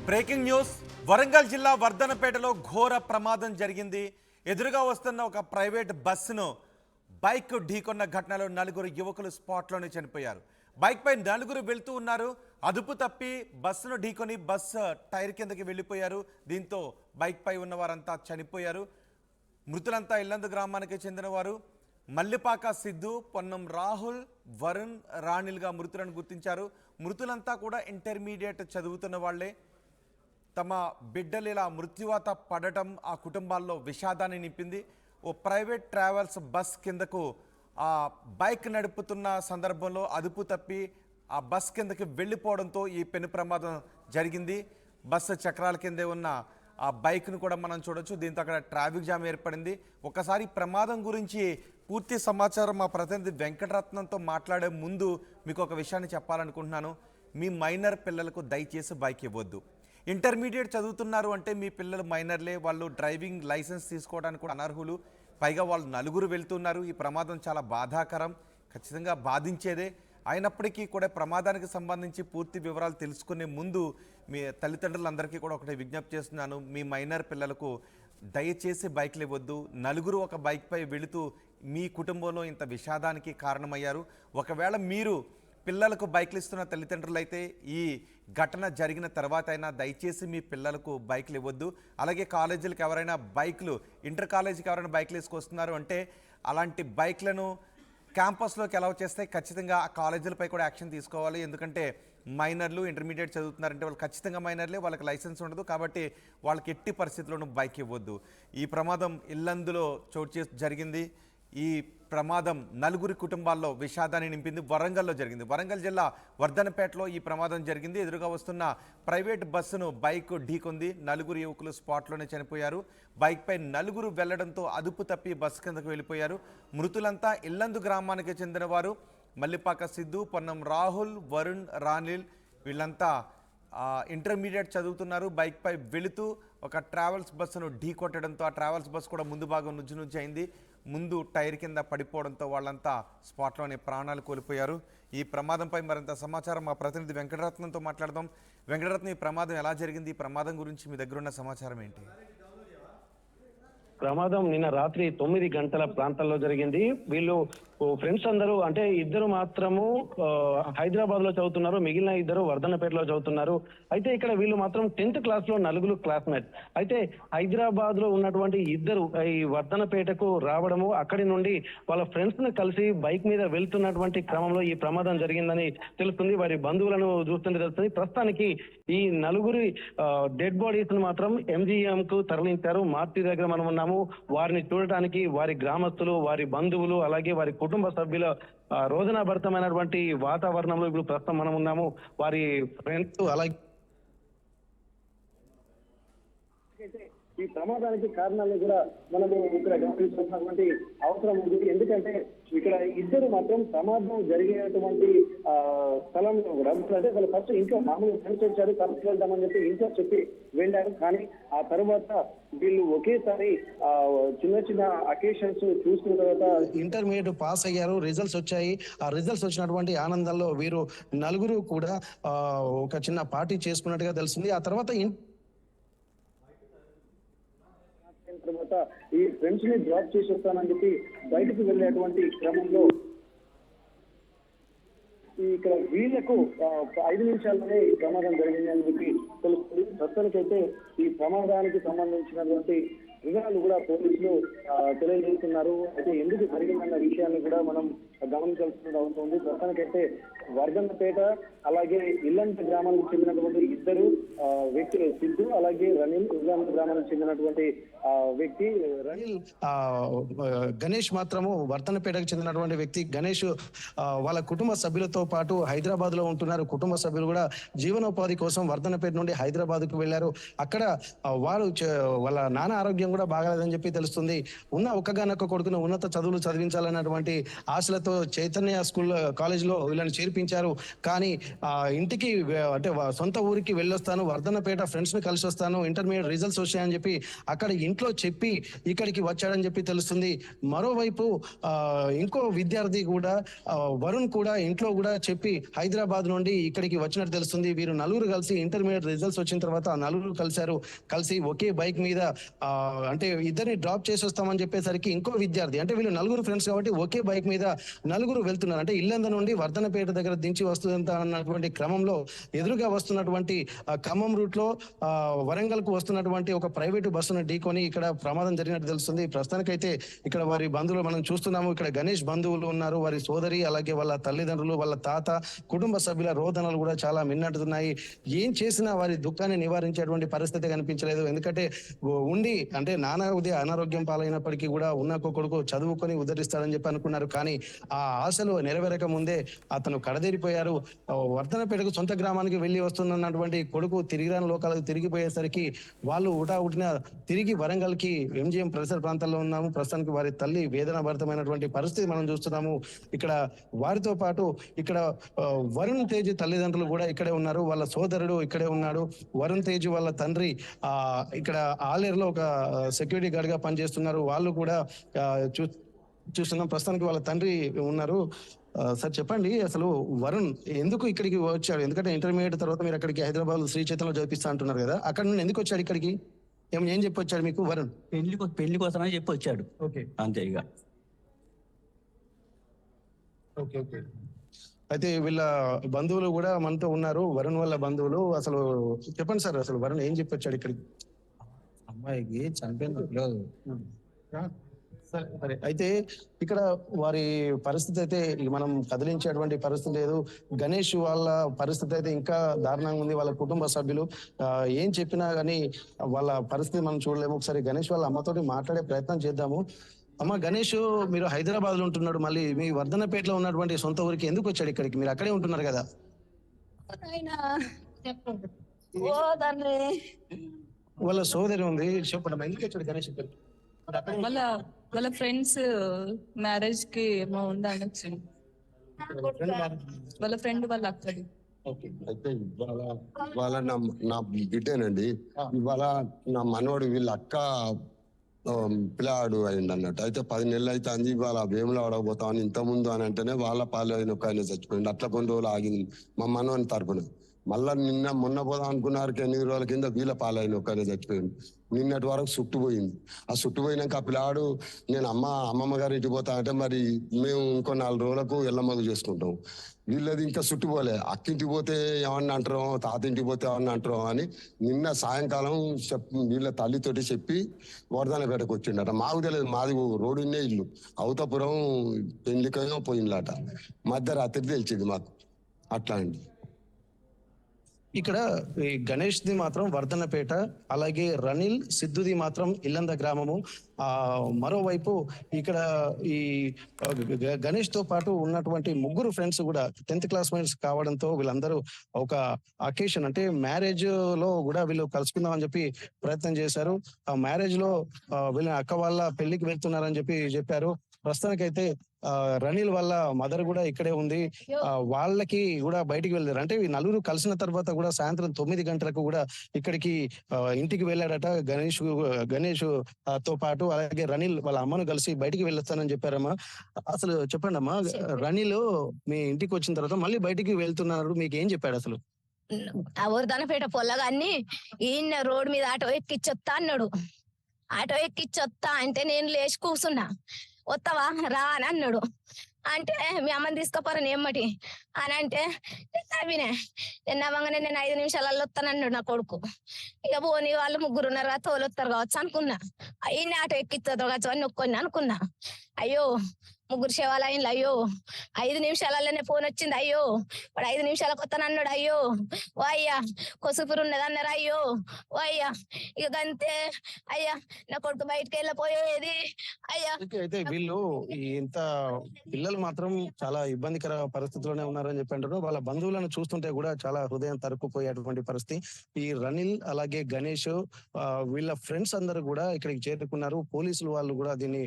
Breaking news. Warangal జిల్లా వర్ధనపేటలో ఘోర ప్రమాదం జరిగింది. ఎదురుగా వస్తున్న ఒక ప్రైవేట్ బస్సును బైక్ ఢీకొన్న ఘటనలో నలుగురు యువకులు స్పాట్లోనే చనిపోయారు. బైక్పై నలుగురు వెళ్తూ ఉన్నారు. అదుపు తప్పి బస్సును ఢీకొని బస్సు టైర్ కిందకి వెళ్ళిపోయారు. దీంతో బైక్పై ఉన్న వారంతా చనిపోయారు. మృతులంతా ఇల్లందు గ్రామానికి చెందినవారు. మల్లిపాక సిద్ధు, పొన్నం రాహుల్, వరుణ్, రాణిల్గా మృతులను గుర్తించారు. మృతులంతా కూడా ఇంటర్మీడియట్ చదువుతున్న వాళ్లే. తమ బిడ్డలు ఇలా మృత్యువాత పడటం ఆ కుటుంబాల్లో విషాదాన్ని నింపింది. ఓ ప్రైవేట్ ట్రావెల్స్ బస్ కిందకు ఆ బైక్ నడుపుతున్న సందర్భంలో అదుపు తప్పి ఆ బస్ కిందకి వెళ్ళిపోవడంతో ఈ పెను ప్రమాదం జరిగింది. బస్సు చక్రాల కిందే ఉన్న ఆ బైక్ను కూడా మనం చూడొచ్చు. దీంతో అక్కడ ట్రాఫిక్ జామ్ ఏర్పడింది. ఒకసారి ప్రమాదం గురించి పూర్తి సమాచారం మా ప్రతినిధి వెంకటరత్నంతో మాట్లాడే ముందు మీకు ఒక విషయాన్ని చెప్పాలనుకుంటున్నాను. మీ మైనర్ పిల్లలకు దయచేసి బైక్ ఇవ్వద్దు. ఇంటర్మీడియట్ చదువుతున్నారు అంటే మీ పిల్లలు మైనర్లే, వాళ్ళు డ్రైవింగ్ లైసెన్స్ తీసుకోవడానికి కూడా అనర్హులు. పైగా వాళ్ళు నలుగురు వెళ్తున్నారు. ఈ ప్రమాదం చాలా బాధాకరం, ఖచ్చితంగా బాధించేదే. అయినప్పటికీ కూడా ప్రమాదానికి సంబంధించి పూర్తి వివరాలు తెలుసుకునే ముందు మీ తల్లిదండ్రులందరికీ కూడా ఒకటి విజ్ఞప్తి చేస్తున్నాను. మీ మైనర్ పిల్లలకు దయచేసి బైక్లు ఇవ్వద్దు. నలుగురు ఒక బైక్పై వెళుతూ మీ కుటుంబంలో ఇంత విషాదానికి కారణమయ్యారు. ఒకవేళ మీరు పిల్లలకు బైక్లు ఇస్తున్న తల్లిదండ్రులైతే ఈ ఘటన జరిగిన తర్వాత అయినా దయచేసి మీ పిల్లలకు బైక్లు ఇవ్వద్దు. అలాగే కాలేజీలకు ఎవరైనా బైక్లు, ఇంటర్ కాలేజీకి ఎవరైనా బైక్లు వేసుకొస్తున్నారు అంటే అలాంటి బైక్లను క్యాంపస్లోకి అలౌ చేస్తే ఖచ్చితంగా ఆ కాలేజీలపై కూడా యాక్షన్ తీసుకోవాలి. ఎందుకంటే మైనర్లు ఇంటర్మీడియట్ చదువుతున్నారంటే వాళ్ళు ఖచ్చితంగా మైనర్లే, వాళ్ళకి లైసెన్స్ ఉండదు. కాబట్టి వాళ్ళకి ఎట్టి పరిస్థితుల్లోనూ బైక్ ఇవ్వద్దు. ఈ ప్రమాదం ఇల్లందులో జరిగింది. ఈ ప్రమాదం నలుగురి కుటుంబాల్లో విషాదాన్ని నింపింది. వరంగల్లో జరిగింది. వరంగల్ జిల్లా వర్ధనపేటలో ఈ ప్రమాదం జరిగింది. ఎదురుగా వస్తున్న ప్రైవేట్ బస్సును బైక్ ఢీకొంది. నలుగురు యువకులు స్పాట్లోనే చనిపోయారు. బైక్పై నలుగురు వెళ్లడంతో అదుపు తప్పి బస్సు కిందకు వెళ్ళిపోయారు. మృతులంతా ఇల్లందు గ్రామానికి చెందినవారు. మల్లిపాక సిద్ధు, పొన్నం రాహుల్, వరుణ్, రానిల్ వీళ్ళంతా ఇంటర్మీడియట్ చదువుతున్నారు. బైక్పై వెళుతూ ఒక ట్రావెల్స్ బస్సును ఢీ కొట్టడంతో ఆ ట్రావెల్స్ బస్సు కూడా ముందు భాగం నుంచి అయింది. ముందు టైర్ కింద పడిపోవడంతో వాళ్ళంతా స్పాట్లోనే ప్రాణాలు కోల్పోయారు. ఈ ప్రమాదంపై మరింత సమాచారం మా ప్రతినిధి వెంకటరత్నంతో మాట్లాడదాం. వెంకటరత్నం, ఈ ప్రమాదం ఎలా జరిగింది? ఈ ప్రమాదం గురించి మీ దగ్గర ఉన్న సమాచారం ఏంటి? ప్రమాదం నిన్న రాత్రి 9 గంటల ప్రాంతాల్లో జరిగింది. వీళ్ళు ఫ్రెండ్స్ అందరూ, అంటే ఇద్దరు మాత్రము హైదరాబాద్ లో చదువుతున్నారు, మిగిలిన ఇద్దరు వర్ధనపేటలో చదువుతున్నారు. అయితే ఇక్కడ వీళ్ళు మాత్రం 10th క్లాస్ లో నలుగురు క్లాస్మేట్. అయితే హైదరాబాద్ లో ఉన్నటువంటి ఇద్దరు ఈ వర్ధనపేటకు రావడము, అక్కడి నుండి వాళ్ళ ఫ్రెండ్స్ ను కలిసి బైక్ మీద వెళ్తున్నటువంటి క్రమంలో ఈ ప్రమాదం జరిగిందని తెలుస్తుంది. వారి బంధువులను చూస్తుంటే తెలుస్తుంది. ప్రస్తుతానికి ఈ నలుగురి డెడ్ బాడీస్ ను మాత్రం MGM కు తరలించారు. మార్చి దగ్గర మనం ఉన్నాము. వారిని చూడటానికి వారి గ్రామస్తులు, వారి బంధువులు, అలాగే వారి కుటుంబ సభ్యుల రోజనాభరితమైనటువంటి వాతావరణంలో ఇప్పుడు ప్రస్తుతం మనం ఉన్నాము. వారి ఫ్రెండ్స్ అలాగే ఈ ప్రమాదానికి కారణాలు కూడా మనము ఇక్కడ గమనించాల్సినటువంటి అవసరం ఉంది. ఎందుకంటే ఇక్కడ ఇద్దరు మాత్రం ప్రమాదం జరిగేటువంటి స్థలంలో కూడా అంటే వాళ్ళు ఫస్ట్ ఇంట్లో మామూలు ఫ్రెండ్స్ వచ్చారు, కలిసి వెళ్దామని చెప్పి ఇంట్లో చెప్పి వెళ్ళారు. కానీ ఆ తర్వాత వీళ్ళు ఒకేసారి చిన్న చిన్న అకేషన్స్ చూసుకున్న తర్వాత ఇంటర్మీడియట్ పాస్ అయ్యారు, రిజల్ట్స్ వచ్చాయి. ఆ రిజల్ట్స్ వచ్చినటువంటి ఆనందంలో వీరు నలుగురు కూడా ఒక చిన్న పార్టీ చేసుకున్నట్టుగా తెలుస్తుంది. ఆ తర్వాత ఈ ఫ్రెండ్స్ ని డ్రాప్ చేసి వస్తానని చెప్పి బయటకు వెళ్ళేటువంటి క్రమంలో ఇక్కడ వీళ్లకు 5 నిమిషాల్లోనే ఈ ప్రమాదం జరిగింది అని చెప్పి తెలుస్తుంది. ప్రస్తుతానికైతే ఈ ప్రమాదానికి సంబంధించినటువంటి వివరాలు కూడా పోలీసులు తెలియజేస్తున్నారు. అయితే ఎందుకు జరిగిందన్న విషయాన్ని కూడా మనం గమనించాల్సిన అవసరం ఉంది. ప్రస్తుతానికైతే వర్ధన్నపేట అలాగే ఇల్లంత గ్రామానికి చెందినటువంటి ఇద్దరు వ్యక్తులు, సిద్ధు అలాగే రనిల్, ఇల్లంత గ్రామానికి చెందినటువంటి వ్యక్తి రనిల్, గణేష్ మాత్రము వర్ధన్నపేటకు చెందినటువంటి వ్యక్తి. గణేష్ వాళ్ళ కుటుంబ సభ్యులతో పాటు హైదరాబాద్ లో ఉంటున్నారు. కుటుంబ సభ్యులు కూడా జీవనోపాధి కోసం వర్ధన్నపేట నుండి హైదరాబాద్ కు వెళ్లారు. అక్కడ వారు వాళ్ళ నాన్న ఆరోగ్యం కూడా బాగాలేదని చెప్పి తెలుస్తుంది. ఉన్న ఒక్కగానొక్క కొడుకును ఉన్నత చదువులు చదివించాలన్నటువంటి ఆశలతో చైతన్య స్కూల్ కాలేజ్లో వీళ్ళని చేర్పించారు. కానీ ఇంటికి అంటే సొంత ఊరికి వెళ్ళొస్తాను, వర్ధన్నపేట ఫ్రెండ్స్ ని కలిసి వస్తాను, ఇంటర్మీడియట్ రిజల్ట్స్ వచ్చాయని చెప్పి అక్కడ ఇంట్లో చెప్పి ఇక్కడికి వచ్చాడని చెప్పి తెలుస్తుంది. మరోవైపు ఇంకో విద్యార్థి కూడా వరుణ్ కూడా ఇంట్లో కూడా చెప్పి హైదరాబాద్ నుండి ఇక్కడికి వచ్చినట్టు తెలుస్తుంది. వీరు నలుగురు కలిసి ఇంటర్మీడియట్ రిజల్ట్స్ వచ్చిన తర్వాత ఆ నలుగురు కలిసి ఒకే బైక్ మీద అంటే ఇద్దరిని డ్రాప్ చేసి వస్తామని చెప్పేసరికి ఇంకో విద్యార్థి, అంటే వీళ్ళు నలుగురు ఫ్రెండ్స్ కాబట్టి ఒకే బైక్ మీద నలుగురు వెళ్తున్నారు. అంటే ఇల్లంద నుండి వర్ధనపేట దగ్గర దించి వస్తుందంత అన్నటువంటి క్రమంలో ఎదురుగా వస్తున్నటువంటి ఖమ్మం రూట్ లో వరంగల్ కు వస్తున్నటువంటి ఒక ప్రైవేటు బస్సును ఢీకొని ఇక్కడ ప్రమాదం జరిగినట్టు తెలుస్తుంది. ప్రస్తుతానికైతే ఇక్కడ వారి బంధువులు మనం చూస్తున్నాము. ఇక్కడ గణేష్ బంధువులు ఉన్నారు, వారి సోదరి, అలాగే వాళ్ళ తల్లిదండ్రులు, వాళ్ళ తాత, కుటుంబ సభ్యుల రోదనలు కూడా చాలా మిన్నట్టున్నాయి. ఏం చేసినా వారి దుఃఖాన్ని నివారించేటువంటి పరిస్థితి కనిపించలేదు. ఎందుకంటే ఉండి అంటే నానా ఉదయ అనారోగ్యం పాలైనప్పటికీ కూడా ఉన్న కొడుకు చదువుకొని ఉద్ధరిస్తాడని చెప్పి అనుకున్నారు. కానీ ఆ ఆశలు నెరవేరక ముందే అతను కడదేరిపోయారు. వర్ధనపేటకు సొంత గ్రామానికి వెళ్ళి వస్తున్నటువంటి కొడుకు తిరిగిరాని లోకాలకు తిరిగిపోయేసరికి వాళ్ళు ఉటావుటిన తిరిగి వరంగల్ కి ఎంజిఎం పరిసర ప్రాంతాల్లో ఉన్నాము. ప్రస్తుతానికి వారి తల్లి వేదనాభరితమైనటువంటి పరిస్థితి మనం చూస్తున్నాము. ఇక్కడ వారితో పాటు ఇక్కడ వరుణ్ తేజ్ తల్లిదండ్రులు కూడా ఇక్కడే ఉన్నారు, వాళ్ళ సోదరుడు ఇక్కడే ఉన్నాడు. వరుణ్ తేజ్ వాళ్ళ తండ్రి ఇక్కడ ఆలేరులో ఒక సెక్యూరిటీ గార్డ్ గా పనిచేస్తున్నారు. వాళ్ళు కూడా చూస్తున్నాం. ప్రస్తుతానికి వాళ్ళ తండ్రి ఉన్నారు. సార్ చెప్పండి, అసలు వరుణ్ ఎందుకు ఇక్కడికి వచ్చాడు? ఎందుకంటే ఇంటర్మీడియట్ తర్వాత మీరు అక్కడికి హైదరాబాద్ శ్రీ చైతన్యలో చదివిస్తా అంటున్నారు కదా, అక్కడ నుండి ఎందుకు వచ్చాడు ఇక్కడికి? ఏం చెప్పి వచ్చాడు మీకు వరుణ్? పెళ్లి కోసమని చెప్పి వచ్చాడు. ఓకే, అంతే ఇక. Okay okay. అయితే వీళ్ళ బంధువులు కూడా మనతో ఉన్నారు, వరుణ్ వాళ్ళ బంధువులు. అసలు చెప్పండి సార్, అసలు వరుణ్ ఏం చెప్పి వచ్చాడు ఇక్కడికి? అమ్మాయికి చనిపోయింది. సరే, అయితే ఇక్కడ వారి పరిస్థితి అయితే మనం కదిలించేటువంటి పరిస్థితి లేదు. గణేష్ వాళ్ళ పరిస్థితి అయితే ఇంకా దారుణంగా ఉంది. వాళ్ళ కుటుంబ సభ్యులు ఏం చెప్పినా గానీ వాళ్ళ పరిస్థితి మనం చూడలేము. ఒకసారి గణేష్ వాళ్ళ అమ్మతోటి మాట్లాడే ప్రయత్నం చేద్దాము. అమ్మ, గణేష్ మీరు హైదరాబాద్ లో ఉంటున్నాడు, మళ్ళీ మీ వర్ధనపేటలో ఉన్నటువంటి సొంత ఊరికి ఎందుకు వచ్చాడు ఇక్కడికి? మీరు అక్కడే ఉంటున్నారు కదా. వాళ్ళ సోదరి ఉంది, చెప్పండి ఎందుకు వచ్చాడు గణేష్ ఇక్కడికి? వాళ్ళ ఫ్రెండ్స్ మ్యారేజ్ కి ఏమో ఉందని వచ్చింది. వాళ్ళ ఫ్రెండ్ వాళ్ళ అక్కడి. అయితే ఇవాళ నా బిడ్డేనండి. ఇవాళ నా మనోడు వీళ్ళ అక్క పిల్లాడు అయింది అన్నట్టు. అయితే 10 నెలలు అయితే అంది. ఇవాళ వేములో ఆడకపోతామని ఇంత ముందు అని అంటేనే వాళ్ళ పాలు అయిన ఒక ఆయన చచ్చిపోయింది. అట్లా కొన్ని రోజులు ఆగింది మా మనోని తరపున. మళ్ళా మొన్న పోదాం అనుకున్నారు, 8 రోజుల కింద వీళ్ళ పాలైన ఒక ఆయన చచ్చిపోయింది. నిన్నటి వరకు చుట్టుపోయింది. ఆ చుట్టుపోయినాక ఆ పిల్లాడు నేను అమ్మమ్మ గారి ఇంటికి పోతా అంటే మరి మేము ఇంకో 4 రోజులకు ఎల్లమ్మగు చేసుకుంటాం. వీళ్ళది ఇంకా చుట్టుపోలే. అక్కింటికి పోతే ఏమన్నా అంటారో, తాత ఇంటికి పోతే ఏమన్నా అంటారో అని నిన్న సాయంకాలం వీళ్ళ తల్లితోటి చెప్పి వర్ధనపేటకు వచ్చిండట. మాకు తెలియదు, మాది రోడ్డునే ఇల్లు. అవతపురం పెళ్లికో పోయిందట. మధ్యరాత్రి తెలిసింది మాకు. అట్లా అండి. ఇక్కడ ఈ గణేష్ ది మాత్రం వర్ధనపేట, అలాగే రనిల్ సిద్ధుది మాత్రం ఇల్లంద గ్రామము. మరోవైపు ఇక్కడ ఈ గణేష్ తో పాటు ఉన్నటువంటి ముగ్గురు ఫ్రెండ్స్ కూడా 10th క్లాస్ మేట్స్ కావడంతో వీళ్ళందరూ ఒక అకేషన్ అంటే మ్యారేజ్ లో కూడా వీళ్ళు కలుసుకుందాం అని చెప్పి ప్రయత్నం చేశారు. ఆ మ్యారేజ్ లో వీళ్ళ అక్క వాళ్ళ పెళ్లికి వెళ్తున్నారని చెప్పారు. ప్రస్తుతానికైతే రనిల్ వాళ్ళ మదర్ కూడా ఇక్కడే ఉంది. వాళ్ళకి కూడా బయటికి వెళ్ళారు. అంటే ఈ నలుగురు కలిసిన తర్వాత కూడా సాయంత్రం 9 గంటలకు కూడా ఇక్కడికి ఇంటికి వెళ్ళాడట గణేష్ తో పాటు. అలాగే రనిల్ వాళ్ళ అమ్మను కలిసి బయటికి వెళ్ళొస్తానని చెప్పారమ్మా. అసలు చెప్పండి అమ్మా, రనిల్ మీ ఇంటికి వచ్చిన తర్వాత మళ్ళీ బయటికి వెళ్తున్నారు, మీకు ఏం చెప్పాడు అసలు? వర్ధనపేట పొల్లగాన్ని ఈయన రోడ్డు మీద ఆటో ఎక్కిచ్చొత్తా అన్నాడు. ఆటో ఎక్కిచ్చొత్తా అంటే నేను లేచి కూర్చున్నా. వస్తావా రా అని అన్నాడు. అంటే మీ అమ్మని తీసుకుపోరా నేమ్మటి అని అంటే నవ్వినే. నేను నవ్వగానే నేను 5 నిమిషాలలో వస్తానన్నాడు నా కొడుకు. ఇక పోనీ వాళ్ళు ముగ్గురు ఉన్నారా, తోలొత్తారు కావచ్చు అనుకున్నా. ఈయన ఆటో ఎక్కిస్తారు కావచ్చు అని నొక్కొని అనుకున్నా. అయ్యో ముగ్గురు శివాలయంలో, అయ్యో 5 నిమిషాలలోనే ఫోన్ వచ్చింది. అయ్యో వాడు 5 నిమిషాలకు వస్తానన్నాడు. అయ్యో ఓ అయ్యా కొసుపురు ఉన్నది అన్నారు. అయ్యో ఓ అయ్యా ఇక అంతే అయ్యా నా కొడుకు బయటకు వెళ్ళిపోయేది అయ్యా. అయితే వీళ్ళు ఇంత పిల్లలు మాత్రం చాలా ఇబ్బందికర పరిస్థితిలోనే ఉన్నారని చెప్పి అంటారు. వాళ్ళ బంధువులను చూస్తుంటే కూడా చాలా హృదయం తరుక్కుపోయేటువంటి పరిస్థితి. ఈ రనిల్ అలాగే గణేష్ వీళ్ళ ఫ్రెండ్స్ అందరూ కూడా ఇక్కడికి చేరుకున్నారు. పోలీసులు వాళ్ళు కూడా దీన్ని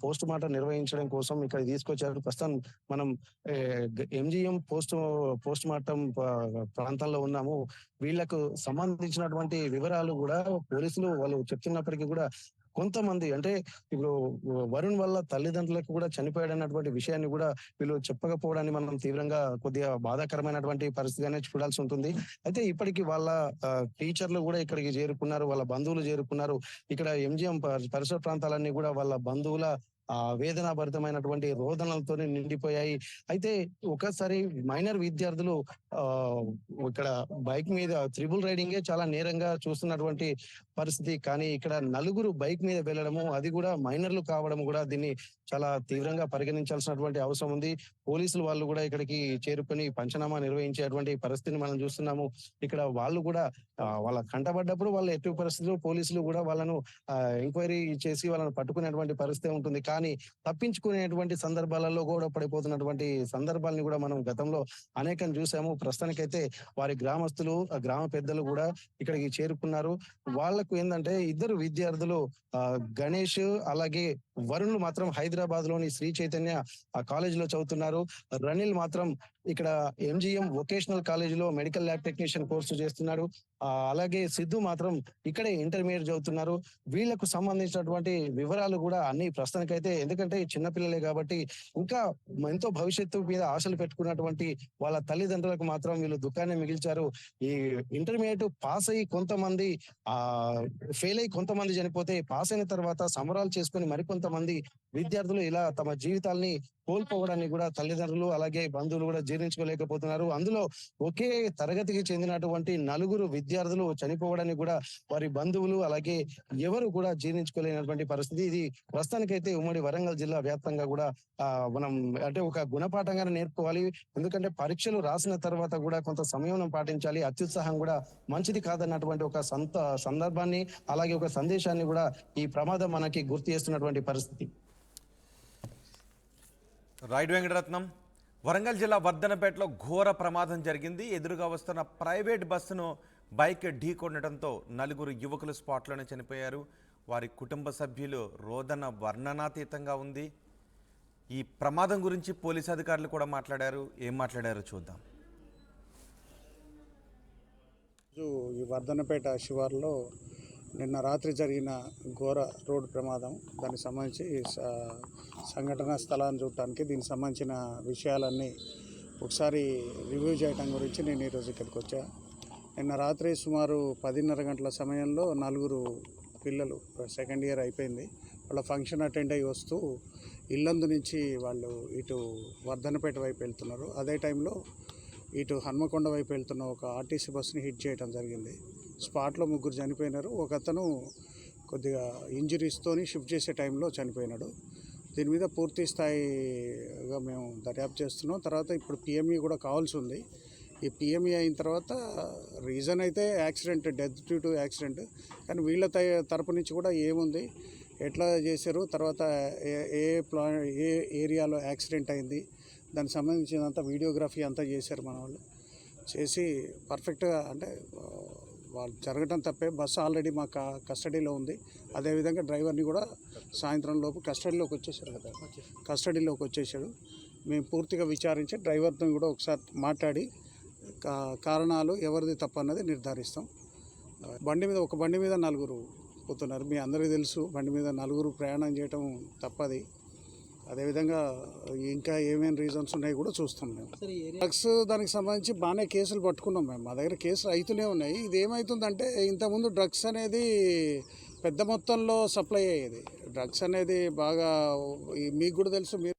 పోస్ట్ మార్టం నిర్వహించడం కోసం ఇక్కడ తీసుకొచ్చారు. ప్రస్తుతం మనం ఎంజిఎం పోస్ట్ మార్టం ప్రాంతంలో ఉన్నాము. వీళ్లకు సంబంధించినటువంటి వివరాలు కూడా పోలీసులు వాళ్ళు చెప్తున్నప్పటికీ కూడా కొంతమంది అంటే ఇప్పుడు వరుణ్ వల్ల తల్లిదండ్రులకు కూడా చనిపోయాడన్నటువంటి విషయాన్ని కూడా వీళ్ళు చెప్పకపోవడాన్ని మనం తీవ్రంగా కొద్దిగా బాధాకరమైనటువంటి పరిస్థితిగానే చూడాల్సి ఉంటుంది. అయితే ఇప్పటికీ వాళ్ళ టీచర్లు కూడా ఇక్కడికి చేరుకున్నారు, వాళ్ళ బంధువులు చేరుకున్నారు. ఇక్కడ ఎంజిఎం పరిసర ప్రాంతాలన్నీ కూడా వాళ్ళ బంధువుల వేదనాభరితమైనటువంటి రోదనలతో నిండిపోయాయి. అయితే ఒకసారి మైనర్ విద్యార్థులు ఇక్కడ బైక్ మీద త్రిబుల్ రైడింగే చాలా నేరంగా చూస్తున్నటువంటి పరిస్థితి. కానీ ఇక్కడ నలుగురు బైక్ మీద వెళ్ళడము, అది కూడా మైనర్లు కావడం కూడా దీన్ని చాలా తీవ్రంగా పరిగణించాల్సినటువంటి అవసరం ఉంది. పోలీసులు వాళ్ళు కూడా ఇక్కడికి చేరుకొని పంచనామా నిర్వహించేటువంటి పరిస్థితిని మనం చూస్తున్నాము. ఇక్కడ వాళ్ళు కూడా వాళ్ళ కంటపడ్డప్పుడు వాళ్ళ ఎట్టి పరిస్థితుల్లో పోలీసులు కూడా వాళ్ళను ఎంక్వైరీ చేసి వాళ్ళని పట్టుకునేటువంటి పరిస్థితి ఉంటుంది. కానీ తప్పించుకునేటువంటి సందర్భాలలో కూడా పడిపోతున్నటువంటి సందర్భాలను కూడా మనం గతంలో అనేకం చూసాము. ప్రస్తుతానికైతే వారి గ్రామస్తులు, గ్రామ పెద్దలు కూడా ఇక్కడికి చేరుకున్నారు. వాళ్లకు ఏంటంటే ఇద్దరు విద్యార్థులు గణేష్ అలాగే వరుణ్ మాత్రం హైదరాబాద్ లోని శ్రీ చైతన్య కాలేజ్ లో చదువుతున్నారు. రనిల్ మాత్రం ఇక్కడ ఎంజిఎం వొకేషనల్ కాలేజ్ లో మెడికల్ ల్యాబ్ టెక్నీషియన్ కోర్సు చేస్తున్నాడు. అలాగే సిద్ధు మాత్రం ఇక్కడే ఇంటర్మీడియట్ చదువుతున్నారు. వీళ్లకు సంబంధించినటువంటి వివరాలు కూడా అన్ని ప్రస్తుతానికైతే, ఎందుకంటే చిన్నపిల్లలే కాబట్టి ఇంకా ఎంతో భవిష్యత్తు మీద ఆశలు పెట్టుకున్నటువంటి వాళ్ళ తల్లిదండ్రులకు మాత్రం వీళ్ళు దుఃఖాన్ని మిగిల్చారు. ఈ ఇంటర్మీడియట్ పాస్ అయ్యి కొంతమంది ఫెయిల్ అయ్యి కొంతమంది చనిపోతే, పాస్ అయిన తర్వాత సంబరాలు చేసుకుని మరికొంతమంది విద్యార్థులు ఇలా తమ జీవితాల్ని కోల్పోవడాన్ని కూడా తల్లిదండ్రులు అలాగే బంధువులు కూడా జీర్ణించుకోలేకపోతున్నారు. అందులో ఒకే తరగతికి చెందినటువంటి నలుగురు విద్యార్థులు చనిపోవడాన్ని కూడా వారి బంధువులు అలాగే ఎవరు కూడా జీర్ణించుకోలేనటువంటి పరిస్థితి. ఇది ప్రస్తుతానికైతే ఉమ్మడి వరంగల్ జిల్లా వ్యాప్తంగా కూడా మనం అంటే ఒక గుణపాఠంగానే నేర్పుకోవాలి. ఎందుకంటే పరీక్షలు రాసిన తర్వాత కూడా కొంత సమయం పాటించాలి. అత్యుత్సాహం కూడా మంచిది కాదన్నటువంటి ఒక సందర్భాన్ని అలాగే ఒక సందేశాన్ని కూడా ఈ ప్రమాదం మనకి గుర్తు చేస్తున్నటువంటి పరిస్థితి. రైట్ వెంకటరత్నం. వరంగల్ జిల్లా వర్ధనపేటలో ఘోర ప్రమాదం జరిగింది. ఎదురుగా వస్తున్న ప్రైవేట్ బస్సును బైక్ ఢీకొనడంతో నలుగురు యువకులు స్పాట్లోనే చనిపోయారు. వారి కుటుంబ సభ్యులు రోదన వర్ణనాతీతంగా ఉంది. ఈ ప్రమాదం గురించి పోలీసు అధికారులు కూడా మాట్లాడారు. ఏం మాట్లాడారో చూద్దాం. ఈ వర్ధనపేట శివార్లో నిన్న రాత్రి జరిగిన ఘోర రోడ్డు ప్రమాదం, దానికి సంబంధించి సంఘటనా స్థలాన్ని చూడటానికి దీనికి సంబంధించిన విషయాలన్నీ ఒకసారి రివ్యూ చేయడం గురించి నేను ఈరోజు ఇక్కడికి వచ్చా. నిన్న రాత్రి సుమారు 10:30 గంటల సమయంలో నలుగురు పిల్లలు, సెకండ్ ఇయర్ అయిపోయింది, వాళ్ళ ఫంక్షన్ అటెండ్ అయ్యి వస్తూ ఇల్లందు నుంచి వాళ్ళు ఇటు వర్ధనపేట వైపు వెళ్తున్నారు. అదే టైంలో ఇటు హన్మకొండ వైపు వెళ్తున్న ఒక ఆర్టీసీ బస్సుని హిట్ చేయడం జరిగింది. స్పాట్లో ముగ్గురు చనిపోయినారు. ఒక అతను కొద్దిగా ఇంజరీస్తోని షిఫ్ట్ చేసే టైంలో చనిపోయినాడు. దీని మీద పూర్తి స్థాయిగా మేము దర్యాప్తు చేస్తున్నాం. తర్వాత ఇప్పుడు పిఎంఈ కూడా కావాల్సి ఉంది. ఈ పిఎంఈ అయిన తర్వాత రీజన్ అయితే accident, death due to accident, కానీ వీళ్ళ తరపు నుంచి కూడా ఏముంది, ఎట్లా చేశారు, తర్వాత ఏ ఏరియాలో యాక్సిడెంట్ అయింది, దానికి సంబంధించినంత వీడియోగ్రఫీ అంతా చేశారు మన వాళ్ళు. చేసి పర్ఫెక్ట్గా అంటే వాళ్ళు జరగడం తప్పే, బస్సు ఆల్రెడీ మా కస్టడీలో ఉంది. అదేవిధంగా డ్రైవర్ని కూడా సాయంత్రం లోపు కస్టడీలోకి వచ్చేసారు కదా, కస్టడీలోకి వచ్చేసాడు. మేము పూర్తిగా విచారించి డ్రైవర్తో కూడా ఒకసారి మాట్లాడి కారణాలు ఎవరిది తప్పన్నది నిర్ధారిస్తాం. ఒక బండి మీద నలుగురు పోతున్నారు. మీ అందరికీ తెలుసు, బండి మీద నలుగురు ప్రయాణం చేయటం తప్పది. అదేవిధంగా ఇంకా ఏమేమి రీజన్స్ ఉన్నాయి కూడా చూస్తాం మేము. డ్రగ్స్ దానికి సంబంధించి బాగానే కేసులు పట్టుకున్నాం మేము. మా దగ్గర కేసులు అవుతూనే ఉన్నాయి. ఇది ఏమవుతుందంటే, ఇంతకుముందు డ్రగ్స్ అనేది పెద్ద మొత్తంలో సప్లై అయ్యేది. డ్రగ్స్ అనేది బాగా మీకు కూడా తెలుసు, మీరు